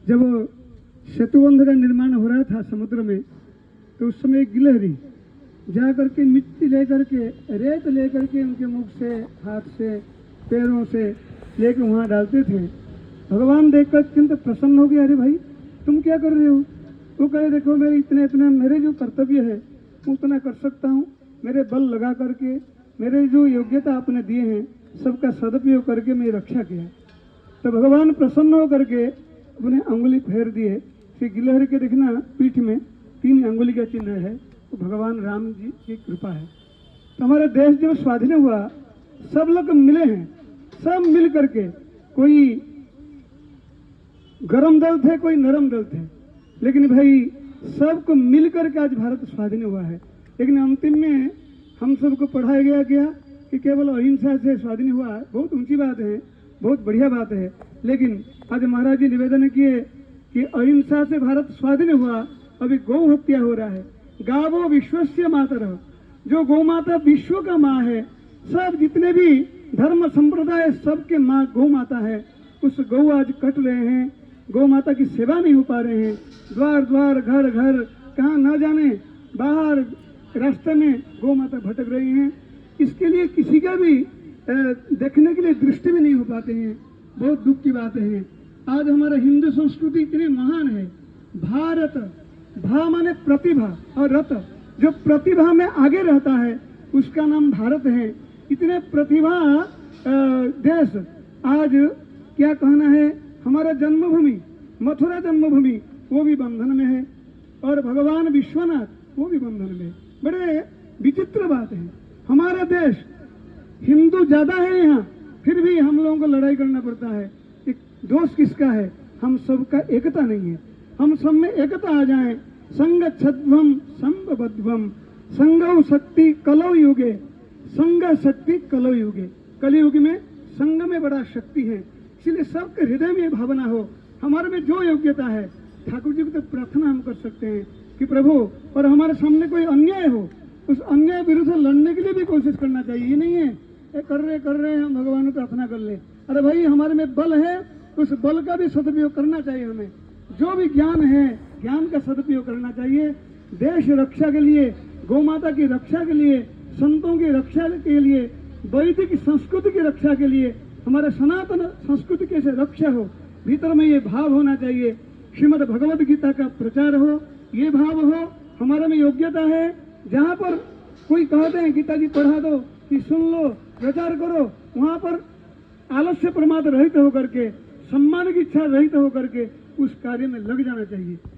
जब सेतुबंध का निर्माण हो रहा था समुद्र में, तो उस समय गिलहरी जा करके मिट्टी लेकर के, रेत लेकर के उनके मुख से, हाथ से, पैरों से लेकर वहाँ डालते थे। भगवान देखकर अत्यंत प्रसन्न हो गए। अरे भाई तुम क्या कर रहे हो? वो कहे देखो मेरे इतने इतने मेरे जो कर्तव्य है मैं उतना कर सकता हूँ। मेरे बल लगा करके, मेरे जो योग्यता आपने दिए हैं सबका सदुपयोग करके मैं रक्षा किया। तो भगवान प्रसन्न होकर के उन्हें अंगुली फेर दिए। श्री गिलहरी के देखना पीठ में 3 अंगुली का चिन्ह है, तो भगवान राम जी की कृपा है। तो हमारा देश जब स्वाधीन हुआ सब लोग मिले हैं, सब मिल करके, कोई गरम दल थे, कोई नरम दल थे, लेकिन भाई सबको मिल करके आज भारत स्वाधीन हुआ है। लेकिन अंतिम में हम सबको पढ़ाया गया कि केवल अहिंसा से स्वाधीन हुआ। बहुत ऊंची बात है, बहुत बढ़िया बात है, लेकिन आज महाराज जी निवेदन किए कि अहिंसा से भारत स्वाधीन हुआ, अभी गौ हत्या हो रहा है। गावो विश्वस्य मातरः, जो गौ माता विश्व का माँ है, सब जितने भी धर्म संप्रदाय सबके माँ गौ माता है। उस गौ आज कट रहे हैं, गौ माता की सेवा नहीं हो पा रहे हैं। द्वार द्वार घर घर कहाँ न जाने, बाहर रास्ते में गौ माता भटक रही हैं। इसके लिए किसी का भी देखने के लिए दृष्टि भी नहीं हो पाते हैं। बहुत दुख की बात है। आज हमारा हिंदू संस्कृति इतनी महान है। भारत, भा माने प्रतिभा, और रत, जो प्रतिभा में आगे रहता है उसका नाम भारत है। इतने प्रतिभा देश, आज क्या कहना है, हमारा जन्मभूमि मथुरा जन्मभूमि वो भी बंधन में है, और भगवान विश्वनाथ वो भी बंधन में। बड़े विचित्र बात है। हमारा देश हिंदू ज्यादा है यहाँ, फिर भी हम लोगों को लड़ाई करना पड़ता है। एक दोष किसका है? हम सबका एकता नहीं है। हम सब में एकता आ जाए। संग छद्वम संबद्धम संगौ शक्ति कलौ युगे, संग शक्ति कलौ युगे। कलयुग में संग में बड़ा शक्ति है। इसलिए सबके हृदय में भावना हो, हमारे में जो योग्यता है। ठाकुर जी को तो प्रार्थना हम कर सकते हैं कि प्रभु, और हमारे सामने कोई अन्याय हो, उस अन्याय विरुद्ध लड़ने के लिए भी कोशिश करना चाहिए। ये नहीं है कर रहे हम भगवान को प्रार्थना कर ले। अरे भाई हमारे में बल है, उस बल का भी सदुपयोग करना चाहिए। हमें जो भी ज्ञान है, ज्ञान का सदुपयोग करना चाहिए। देश रक्षा के लिए, गौ माता की रक्षा के लिए, संतों की रक्षा के लिए, वैदिक संस्कृति की रक्षा के लिए, हमारे सनातन संस्कृति कैसे रक्षा हो, भीतर में ये भाव होना चाहिए। श्रीमद् भगवद गीता का प्रचार हो, ये भाव हो, हमारे में योग्यता है। जहाँ पर कोई कहते हैं गीता जी पढ़ा दो कि सुन लो, प्रचार करो, वहाँ पर आलस्य प्रमाद रहित होकर के, सम्मान की इच्छा रहित होकर के उस कार्य में लग जाना चाहिए।